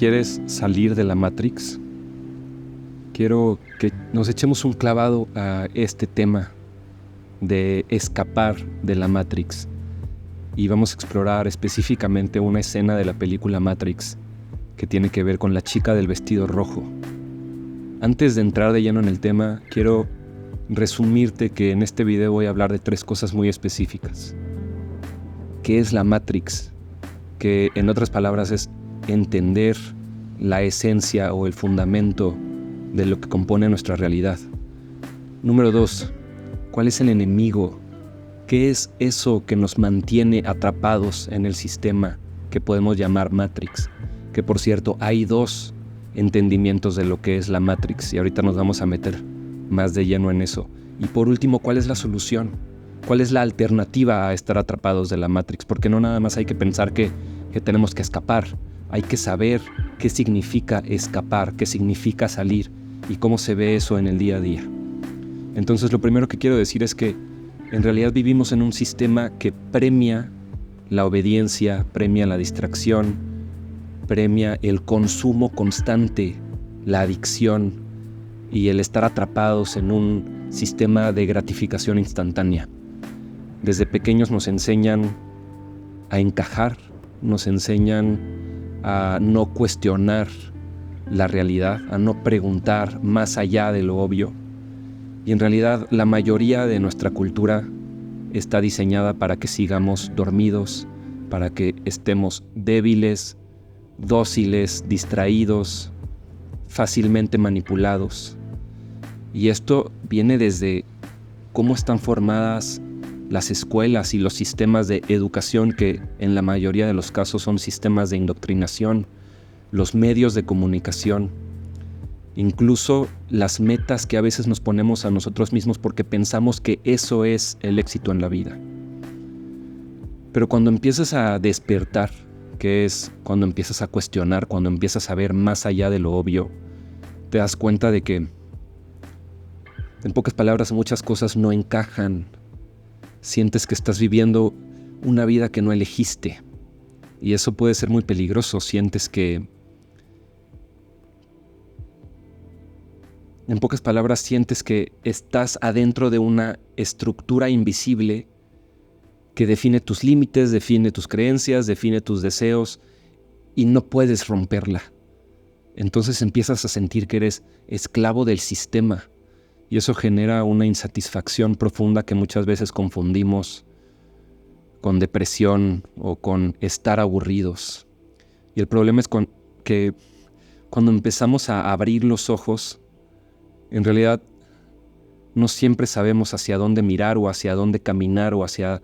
¿Quieres salir de la Matrix? Quiero que nos echemos un clavado a este tema de escapar de la Matrix. Y vamos a explorar específicamente una escena de la película Matrix que tiene que ver con la chica del vestido rojo. Antes de entrar de lleno en el tema, quiero resumirte que en este video voy a hablar de 3 cosas muy específicas. ¿Qué es la Matrix? Que en otras palabras es entender la esencia o el fundamento de lo que compone nuestra realidad. Número 2, ¿cuál es el enemigo? ¿Qué es eso que nos mantiene atrapados en el sistema que podemos llamar Matrix? Que por cierto, hay 2 entendimientos de lo que es la Matrix y ahorita nos vamos a meter más de lleno en eso. Y por último, ¿cuál es la solución? ¿Cuál es la alternativa a estar atrapados de la Matrix? Porque no nada más hay que pensar que tenemos que escapar. Hay que saber qué significa escapar, qué significa salir y cómo se ve eso en el día a día. Entonces, lo primero que quiero decir es que en realidad vivimos en un sistema que premia la obediencia, premia la distracción, premia el consumo constante, la adicción y el estar atrapados en un sistema de gratificación instantánea. Desde pequeños nos enseñan a encajar, nos enseñan a no cuestionar la realidad, a no preguntar más allá de lo obvio. Y en realidad la mayoría de nuestra cultura está diseñada para que sigamos dormidos, para que estemos débiles, dóciles, distraídos, fácilmente manipulados. Y esto viene desde cómo están formadas las escuelas y los sistemas de educación, que en la mayoría de los casos son sistemas de indoctrinación, los medios de comunicación, incluso las metas que a veces nos ponemos a nosotros mismos porque pensamos que eso es el éxito en la vida. Pero cuando empiezas a despertar, que es cuando empiezas a cuestionar, cuando empiezas a ver más allá de lo obvio, te das cuenta de que, en pocas palabras, muchas cosas no encajan. Sientes que estás viviendo una vida que no elegiste. Y eso puede ser muy peligroso. Sientes que, en pocas palabras, sientes que estás adentro de una estructura invisible que define tus límites, define tus creencias, define tus deseos y no puedes romperla. Entonces empiezas a sentir que eres esclavo del sistema. Y eso genera una insatisfacción profunda que muchas veces confundimos con depresión o con estar aburridos. Y el problema es que cuando empezamos a abrir los ojos, en realidad no siempre sabemos hacia dónde mirar o hacia dónde caminar o hacia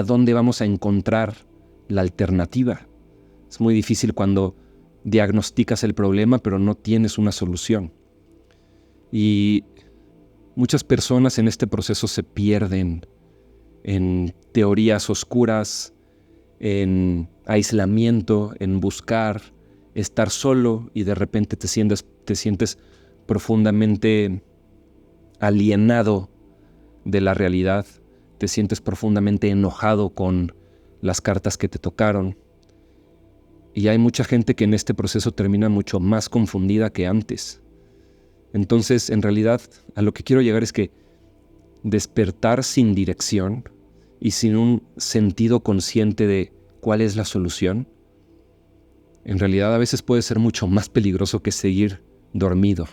dónde vamos a encontrar la alternativa. Es muy difícil cuando diagnosticas el problema pero no tienes una solución. Y muchas personas en este proceso se pierden en teorías oscuras, en aislamiento, en buscar estar solo y de repente te sientes profundamente alienado de la realidad, te sientes profundamente enojado con las cartas que te tocaron. Y hay mucha gente que en este proceso termina mucho más confundida que antes. Entonces, en realidad, a lo que quiero llegar es que despertar sin dirección y sin un sentido consciente de cuál es la solución, en realidad a veces puede ser mucho más peligroso que seguir dormido.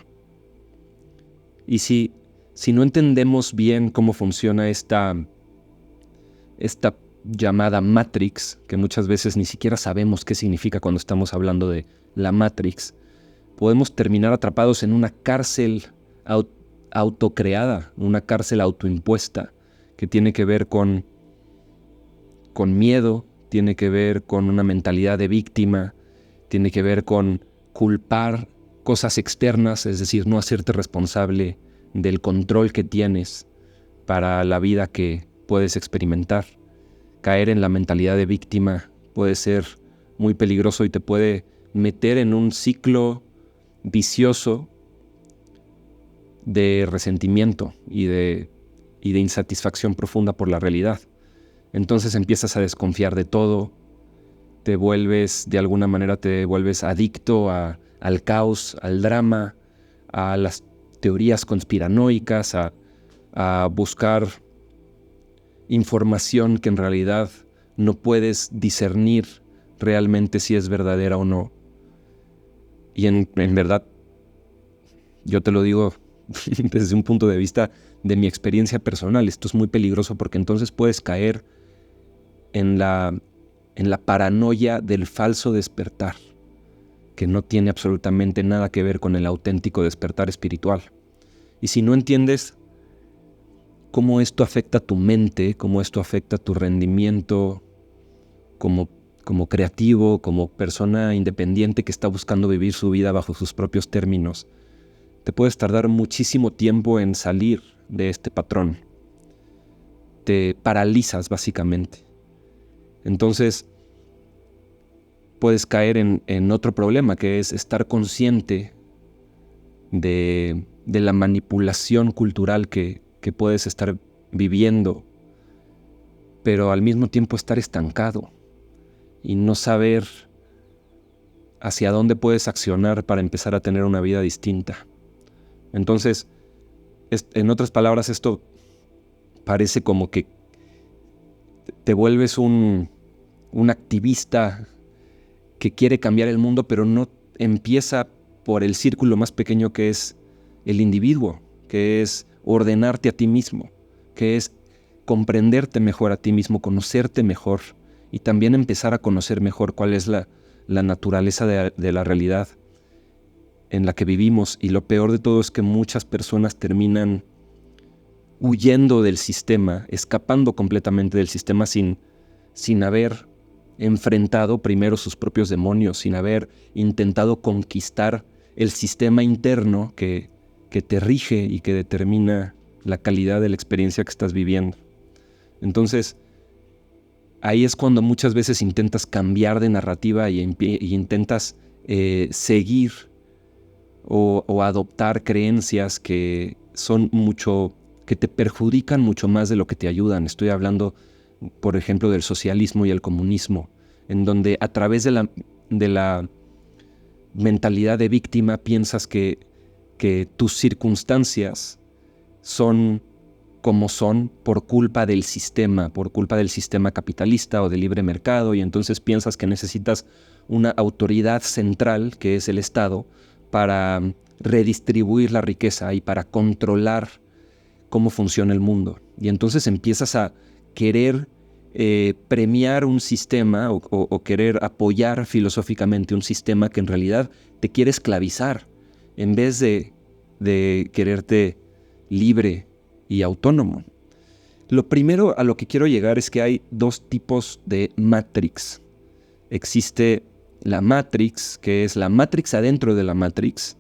Y si no entendemos bien cómo funciona esta llamada Matrix, que muchas veces ni siquiera sabemos qué significa cuando estamos hablando de la Matrix, podemos terminar atrapados en una cárcel autocreada, una cárcel autoimpuesta, que tiene que ver con miedo, tiene que ver con una mentalidad de víctima, tiene que ver con culpar cosas externas, es decir, no hacerte responsable del control que tienes para la vida que puedes experimentar. Caer en la mentalidad de víctima puede ser muy peligroso y te puede meter en un ciclo vicioso de resentimiento y de insatisfacción profunda por la realidad. Entonces empiezas a desconfiar de todo, de alguna manera te vuelves adicto al caos, al drama, a las teorías conspiranoicas, a buscar información que en realidad no puedes discernir realmente si es verdadera o no. Y en verdad, yo te lo digo desde un punto de vista de mi experiencia personal, esto es muy peligroso porque entonces puedes caer en la paranoia del falso despertar, que no tiene absolutamente nada que ver con el auténtico despertar espiritual. Y si no entiendes cómo esto afecta tu mente, cómo esto afecta tu rendimiento como creativo, como persona independiente que está buscando vivir su vida bajo sus propios términos, te puedes tardar muchísimo tiempo en salir de este patrón. Te paralizas básicamente. Entonces, puedes caer en otro problema, que es estar consciente de la manipulación cultural que puedes estar viviendo, pero al mismo tiempo estar estancado y no saber hacia dónde puedes accionar para empezar a tener una vida distinta. Entonces, en otras palabras, esto parece como que te vuelves un activista que quiere cambiar el mundo, pero no empieza por el círculo más pequeño que es el individuo, que es ordenarte a ti mismo, que es comprenderte mejor a ti mismo, conocerte mejor y también empezar a conocer mejor cuál es la naturaleza de la realidad en la que vivimos. Y lo peor de todo es que muchas personas terminan huyendo del sistema, escapando completamente del sistema sin haber enfrentado primero sus propios demonios, sin haber intentado conquistar el sistema interno que te rige y que determina la calidad de la experiencia que estás viviendo. Entonces, ahí es cuando muchas veces intentas cambiar de narrativa y intentas seguir o adoptar creencias que te perjudican mucho más de lo que te ayudan. Estoy hablando, por ejemplo, del socialismo y el comunismo, en donde a través de la mentalidad de víctima piensas que tus circunstancias son como son por culpa del sistema capitalista o del libre mercado, y entonces piensas que necesitas una autoridad central, que es el Estado, para redistribuir la riqueza y para controlar cómo funciona el mundo. Y entonces empiezas a querer premiar un sistema o querer apoyar filosóficamente un sistema que en realidad te quiere esclavizar, en vez de quererte libre y autónomo. Lo primero a lo que quiero llegar es que hay dos tipos de Matrix. Existe la Matrix, que es la Matrix adentro de la Matrix,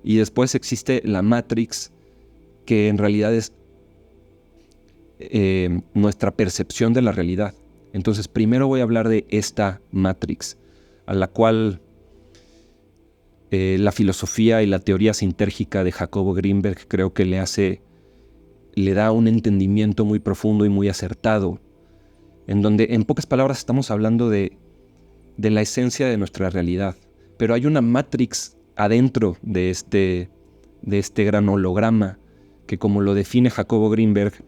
y después existe la Matrix, que en realidad es nuestra percepción de la realidad. Entonces, primero voy a hablar de esta Matrix, a la cual la filosofía y la teoría sintérgica de Jacobo Greenberg creo que le da un entendimiento muy profundo y muy acertado, en donde en pocas palabras estamos hablando de la esencia de nuestra realidad. Pero hay una Matrix adentro de este gran holograma que, como lo define Jacobo Greenberg,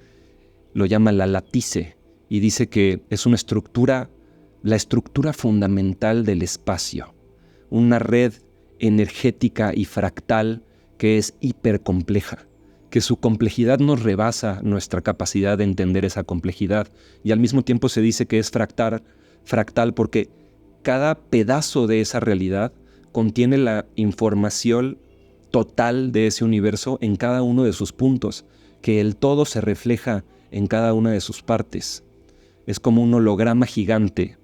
lo llama la latice, y dice que es la estructura fundamental del espacio, una red energética y fractal que es hipercompleja, que su complejidad nos rebasa nuestra capacidad de entender esa complejidad, y al mismo tiempo se dice que es fractal porque cada pedazo de esa realidad contiene la información total de ese universo en cada uno de sus puntos, que el todo se refleja en cada una de sus partes. Es como un holograma gigante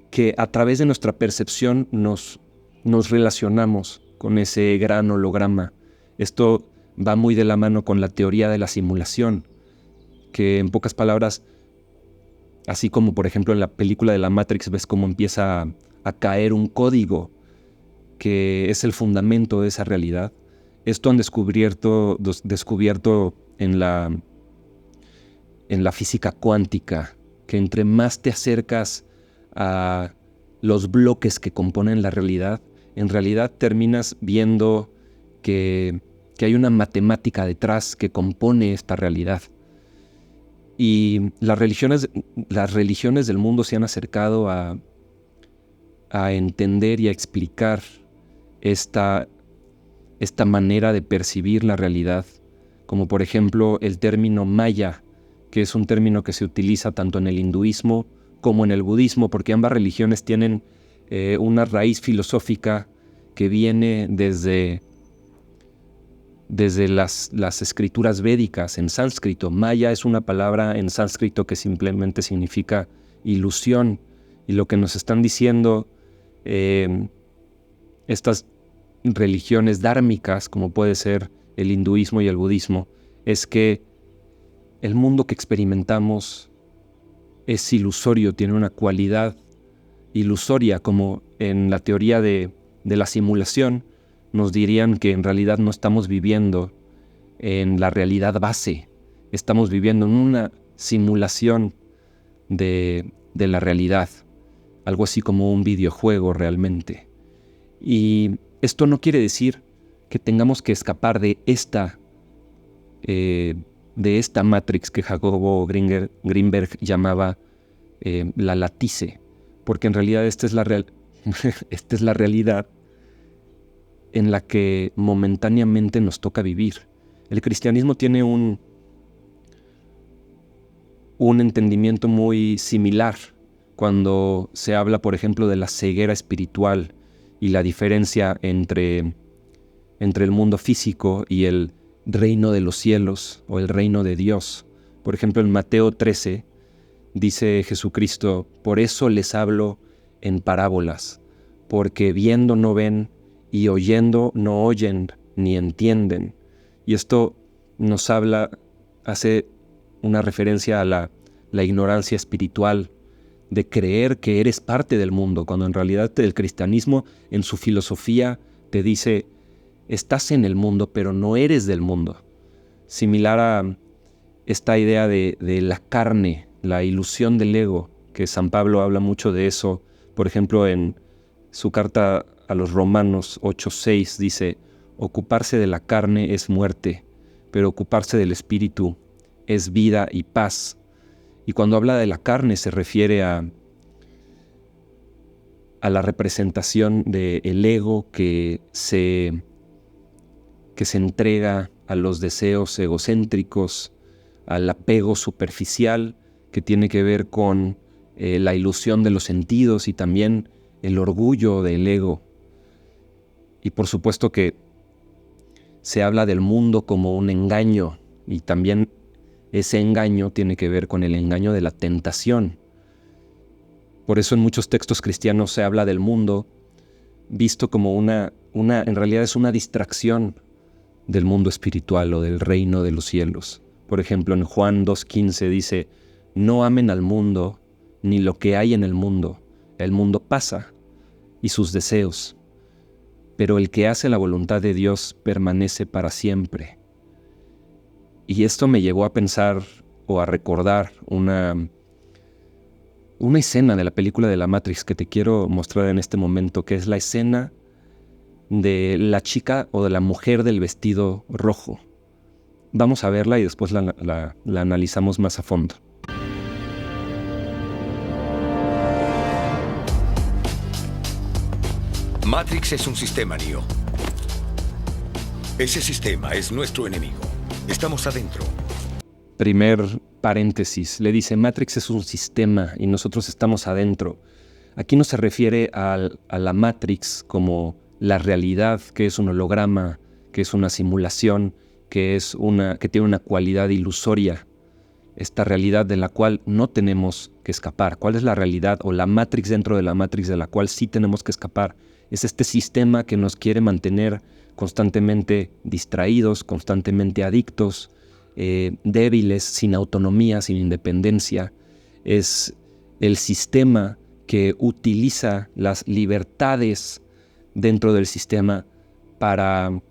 que a través de nuestra percepción nos relacionamos con ese gran holograma. Esto va muy de la mano con la teoría de la simulación, que en pocas palabras, así como por ejemplo en la película de la Matrix ves cómo empieza a caer un código que es el fundamento de esa realidad, esto han descubierto en la física cuántica, que entre más te acercas a los bloques que componen la realidad, en realidad terminas viendo que hay una matemática detrás que compone esta realidad. Y las religiones del mundo se han acercado a entender y a explicar esta manera de percibir la realidad, como por ejemplo el término maya, que es un término que se utiliza tanto en el hinduismo como en el budismo, porque ambas religiones tienen una raíz filosófica que viene desde las escrituras védicas en sánscrito. Maya es una palabra en sánscrito que simplemente significa ilusión, y lo que nos están diciendo estas religiones dármicas, como puede ser el hinduismo y el budismo, es que el mundo que experimentamos es ilusorio, tiene una cualidad ilusoria, como en la teoría de la simulación nos dirían que en realidad no estamos viviendo en la realidad base, estamos viviendo en una simulación de la realidad, algo así como un videojuego realmente. Y esto no quiere decir que tengamos que escapar de esta Matrix que Jacobo Greenberg llamaba la latice, porque en realidad esta es la realidad en la que momentáneamente nos toca vivir. El cristianismo tiene un entendimiento muy similar cuando se habla, por ejemplo, de la ceguera espiritual y la diferencia entre el mundo físico y el reino de los cielos o el reino de Dios. Por ejemplo, en Mateo 13 dice Jesucristo: por eso les hablo en parábolas, porque viendo no ven y oyendo no oyen ni entienden. Y esto nos hace una referencia a la ignorancia espiritual, de creer que eres parte del mundo, cuando en realidad el cristianismo en su filosofía te dice: estás en el mundo, pero no eres del mundo. Similar a esta idea de la carne, la ilusión del ego, que San Pablo habla mucho de eso. Por ejemplo, en su carta a los Romanos 8:6 dice: ocuparse de la carne es muerte, pero ocuparse del espíritu es vida y paz. Y cuando habla de la carne se refiere a la representación del ego que se entrega a los deseos egocéntricos, al apego superficial que tiene que ver con la ilusión de los sentidos y también el orgullo del ego. Y por supuesto que se habla del mundo como un engaño, y también ese engaño tiene que ver con el engaño de la tentación. Por eso en muchos textos cristianos se habla del mundo visto como en realidad es una distracción del mundo espiritual o del reino de los cielos. Por ejemplo, en Juan 2:15 dice: no amen al mundo ni lo que hay en el mundo pasa y sus deseos, pero el que hace la voluntad de Dios permanece para siempre. Y esto me llevó a pensar o a recordar una escena de la película de la Matrix que te quiero mostrar en este momento, que es la escena de la chica o de la mujer del vestido rojo. Vamos a verla y después la analizamos más a fondo. Matrix es un sistema, Neo. Ese sistema es nuestro enemigo. Estamos adentro. Primer paréntesis, le dice: Matrix es un sistema y nosotros estamos adentro. Aquí no se refiere a la Matrix como la realidad, que es un holograma, que es una simulación, que tiene una cualidad ilusoria. Esta realidad de la cual no tenemos que escapar. ¿Cuál es la realidad o la Matrix dentro de la Matrix de la cual sí tenemos que escapar? Es este sistema que nos quiere mantener constantemente distraídos, constantemente adictos, débiles, sin autonomía, sin independencia. Es el sistema que utiliza las libertades dentro del sistema para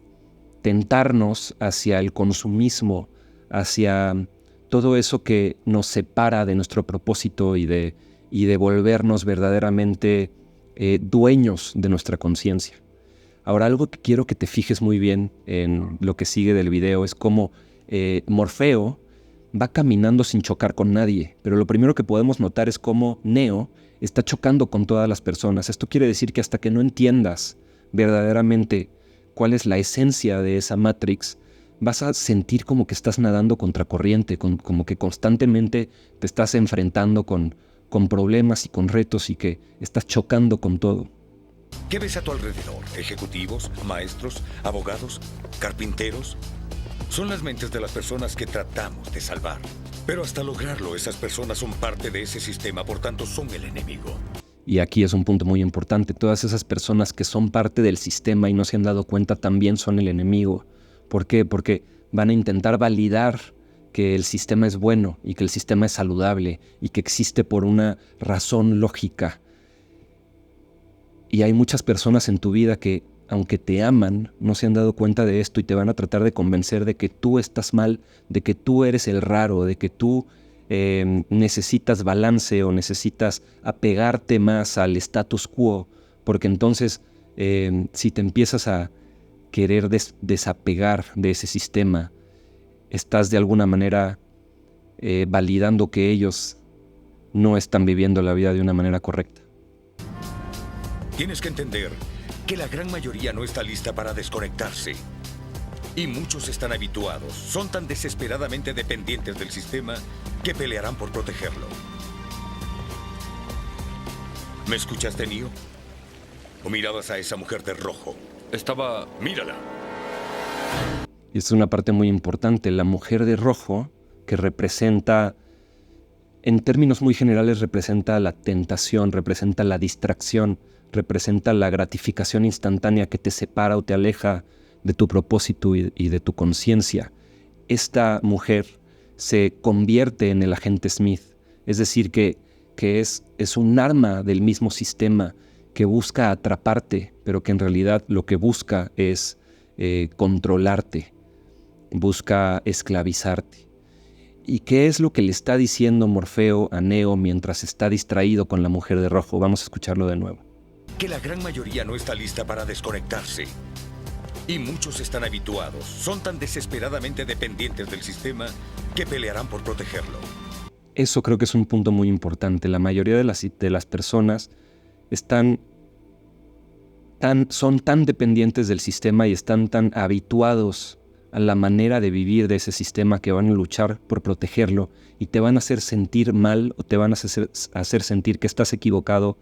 tentarnos hacia el consumismo, hacia todo eso que nos separa de nuestro propósito y de y de volvernos verdaderamente dueños de nuestra conciencia. Ahora, algo que quiero que te fijes muy bien en lo que sigue del video es cómo Morfeo va caminando sin chocar con nadie, pero lo primero que podemos notar es cómo Neo está chocando con todas las personas. Esto quiere decir que hasta que no entiendas verdaderamente cuál es la esencia de esa Matrix, vas a sentir como que estás nadando contracorriente, como que constantemente te estás enfrentando con problemas y con retos y que estás chocando con todo. ¿Qué ves a tu alrededor? ¿Ejecutivos, maestros, abogados, carpinteros? Son las mentes de las personas que tratamos de salvar. Pero hasta lograrlo, esas personas son parte de ese sistema, por tanto son el enemigo. Y aquí es un punto muy importante. Todas esas personas que son parte del sistema y no se han dado cuenta también son el enemigo. ¿Por qué? Porque van a intentar validar que el sistema es bueno y que el sistema es saludable y que existe por una razón lógica. Y hay muchas personas en tu vida que, aunque te aman, no se han dado cuenta de esto y te van a tratar de convencer de que tú estás mal, de que tú eres el raro, de que tú necesitas balance o necesitas apegarte más al status quo, porque entonces si te empiezas a querer desapegar de ese sistema, estás de alguna manera validando que ellos no están viviendo la vida de una manera correcta. Tienes que entender que la gran mayoría no está lista para desconectarse. Y muchos están habituados, son tan desesperadamente dependientes del sistema que pelearán por protegerlo. ¿Me escuchaste, Neo? ¿O mirabas a esa mujer de rojo? Mírala. Y es una parte muy importante. La mujer de rojo, que representa, en términos muy generales, representa la tentación, representa la distracción, representa la gratificación instantánea que te separa o te aleja de tu propósito y de tu conciencia. Esta mujer se convierte en el agente Smith, es decir, que es un arma del mismo sistema que busca atraparte, pero que en realidad lo que busca es controlarte, busca esclavizarte. ¿Y qué es lo que le está diciendo Morfeo a Neo mientras está distraído con la mujer de rojo? Vamos a escucharlo de nuevo. Que la gran mayoría no está lista para desconectarse. Y muchos están habituados, son tan desesperadamente dependientes del sistema que pelearán por protegerlo. Eso creo que es un punto muy importante. La mayoría de las personas son tan dependientes del sistema y están tan habituados a la manera de vivir de ese sistema que van a luchar por protegerlo y te van a hacer sentir mal o te van a hacer sentir que estás equivocado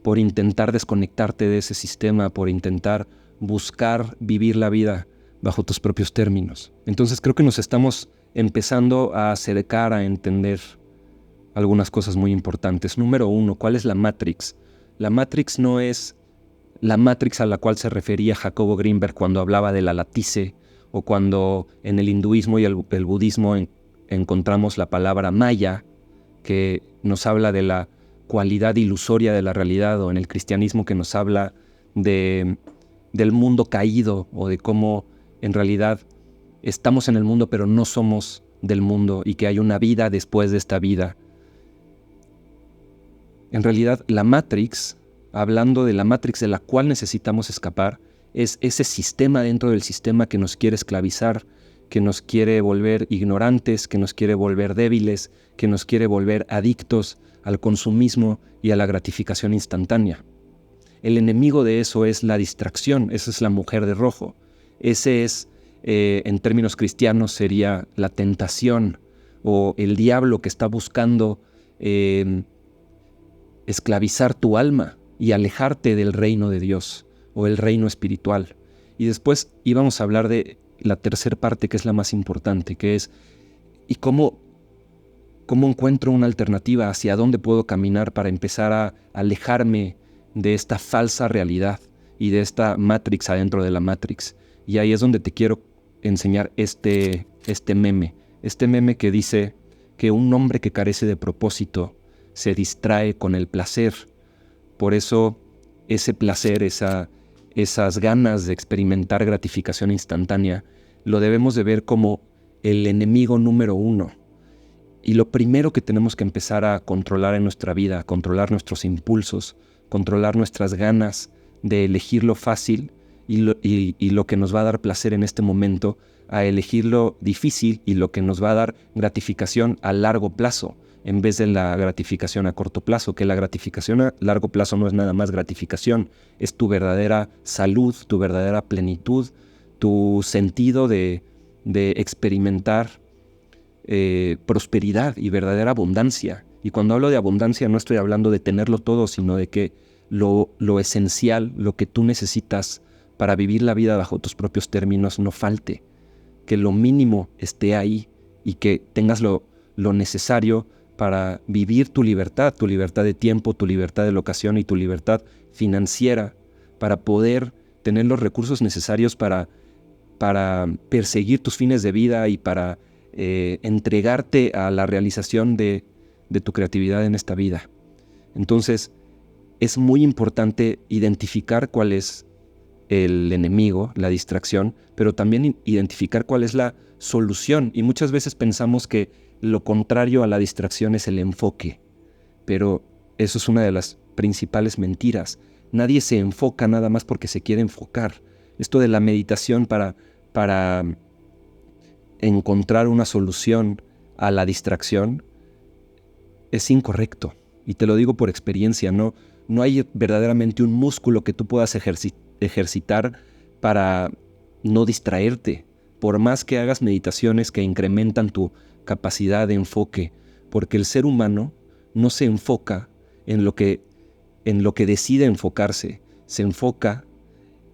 por intentar desconectarte de ese sistema, por intentar buscar vivir la vida bajo tus propios términos. Entonces creo que nos estamos empezando a acercar a entender algunas cosas muy importantes. Número 1, ¿cuál es la Matrix? La Matrix no es la Matrix a la cual se refería Jacobo Greenberg cuando hablaba de la latice o cuando en el hinduismo y el budismo encontramos la palabra maya, que nos habla de la cualidad ilusoria de la realidad, o en el cristianismo que nos habla del mundo caído o de cómo en realidad estamos en el mundo pero no somos del mundo y que hay una vida después de esta vida. En realidad la Matrix, hablando de la Matrix de la cual necesitamos escapar, es ese sistema dentro del sistema que nos quiere esclavizar, que nos quiere volver ignorantes, que nos quiere volver débiles, que nos quiere volver adictos al consumismo y a la gratificación instantánea. El enemigo de eso es la distracción, esa es la mujer de rojo. Ese es, en términos cristianos, sería la tentación o el diablo que está buscando esclavizar tu alma y alejarte del reino de Dios o el reino espiritual. Y después íbamos a hablar de la tercera parte, que es la más importante, que es ¿y cómo encuentro una alternativa? ¿Hacia dónde puedo caminar para empezar a alejarme de esta falsa realidad y de esta Matrix adentro de la Matrix? Y ahí es donde te quiero enseñar este meme que dice que un hombre que carece de propósito se distrae con el placer. Por eso ese placer, esas ganas de experimentar gratificación instantánea, lo debemos de ver como el enemigo número 1. Y lo primero que tenemos que empezar a controlar en nuestra vida, controlar nuestros impulsos, controlar nuestras ganas de elegir lo fácil y lo que nos va a dar placer en este momento, a elegir lo difícil y lo que nos va a dar gratificación a largo plazo, en vez de la gratificación a corto plazo, que la gratificación a largo plazo no es nada más gratificación, es tu verdadera salud, tu verdadera plenitud, tu sentido de experimentar prosperidad y verdadera abundancia. Y cuando hablo de abundancia no estoy hablando de tenerlo todo, sino de que lo esencial, lo que tú necesitas para vivir la vida bajo tus propios términos no falte, que lo mínimo esté ahí y que tengas lo necesario para vivir tu libertad de tiempo, tu libertad de locación y tu libertad financiera, para poder tener los recursos necesarios para perseguir tus fines de vida y para entregarte a la realización de tu creatividad en esta vida. Entonces, es muy importante identificar cuál es el enemigo, la distracción, pero también identificar cuál es la solución. Y muchas veces pensamos que lo contrario a la distracción es el enfoque, pero eso es una de las principales mentiras. Nadie se enfoca nada más porque se quiere enfocar. Esto de la meditación para encontrar una solución a la distracción es incorrecto. Y te lo digo por experiencia, no hay verdaderamente un músculo que tú puedas ejercitar para no distraerte, por más que hagas meditaciones que incrementan tu capacidad de enfoque, porque el ser humano no se enfoca en lo que decide enfocarse, se enfoca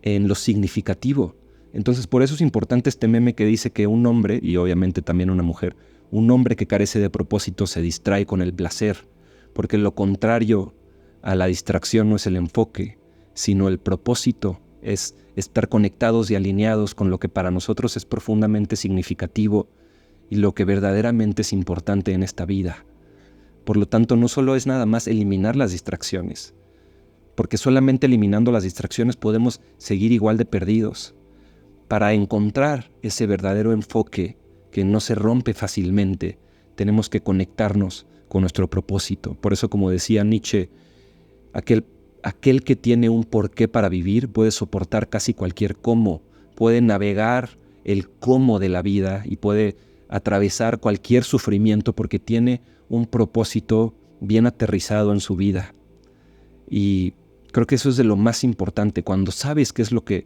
en lo significativo. Entonces, por eso es importante este meme que dice que un hombre, y obviamente también una mujer, un hombre que carece de propósito se distrae con el placer, porque lo contrario a la distracción no es el enfoque, sino el propósito, es estar conectados y alineados con lo que para nosotros es profundamente significativo y lo que verdaderamente es importante en esta vida. Por lo tanto, no solo es nada más eliminar las distracciones, porque solamente eliminando las distracciones podemos seguir igual de perdidos. Para encontrar ese verdadero enfoque que no se rompe fácilmente, tenemos que conectarnos con nuestro propósito. Por eso, como decía Nietzsche, aquel que tiene un porqué para vivir puede soportar casi cualquier cómo, puede navegar el cómo de la vida y puede atravesar cualquier sufrimiento porque tiene un propósito bien aterrizado en su vida. Y creo que eso es de lo más importante, cuando sabes qué es lo que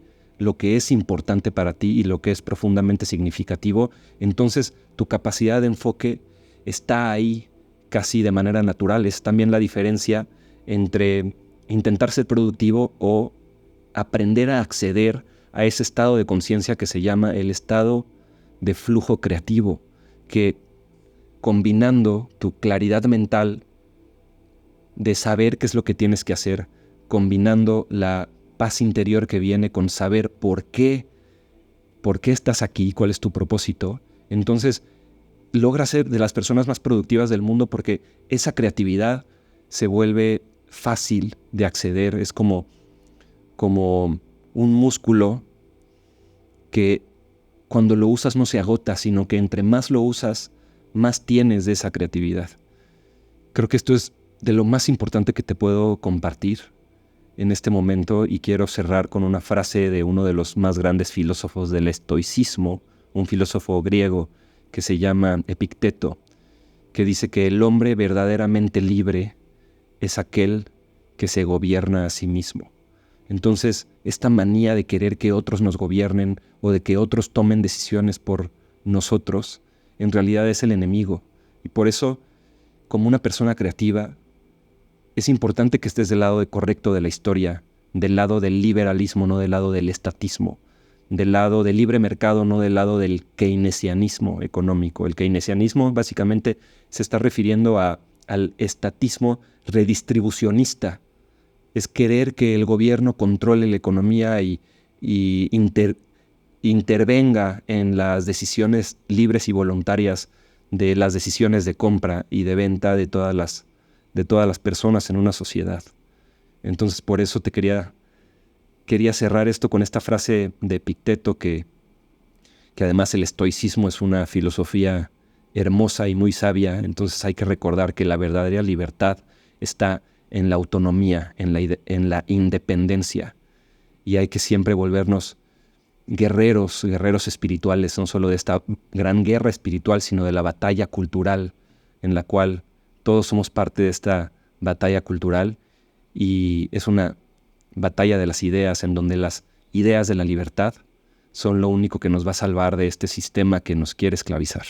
es importante para ti y lo que es profundamente significativo, entonces tu capacidad de enfoque está ahí casi de manera natural. Es también la diferencia entre intentar ser productivo o aprender a acceder a ese estado de conciencia que se llama el estado de flujo creativo, que combinando tu claridad mental de saber qué es lo que tienes que hacer, combinando la paz interior que viene con saber por qué estás aquí, cuál es tu propósito, entonces logras ser de las personas más productivas del mundo porque esa creatividad se vuelve fácil de acceder, es como un músculo que cuando lo usas no se agota, sino que entre más lo usas, más tienes de esa creatividad. Creo que esto es de lo más importante que te puedo compartir en este momento y quiero cerrar con una frase de uno de los más grandes filósofos del estoicismo, un filósofo griego que se llama Epicteto, que dice que el hombre verdaderamente libre es aquel que se gobierna a sí mismo. Entonces, esta manía de querer que otros nos gobiernen o de que otros tomen decisiones por nosotros, en realidad es el enemigo. Y por eso, como una persona creativa, es importante que estés del lado correcto de la historia, del lado del liberalismo, no del lado del estatismo, del lado del libre mercado, no del lado del keynesianismo económico. El keynesianismo básicamente se está refiriendo al estatismo redistribucionista. Es querer que el gobierno controle la economía y intervenga en las decisiones libres y voluntarias de las decisiones de compra y de venta de todas las personas en una sociedad. Entonces, por eso quería cerrar esto con esta frase de Epicteto, que además el estoicismo es una filosofía hermosa y muy sabia. Entonces hay que recordar que la verdadera libertad está en la autonomía, en la independencia. Y hay que siempre volvernos guerreros espirituales, no solo de esta gran guerra espiritual, sino de la batalla cultural, en la cual todos somos parte de esta batalla cultural, y es una batalla de las ideas, en donde las ideas de la libertad son lo único que nos va a salvar de este sistema que nos quiere esclavizar.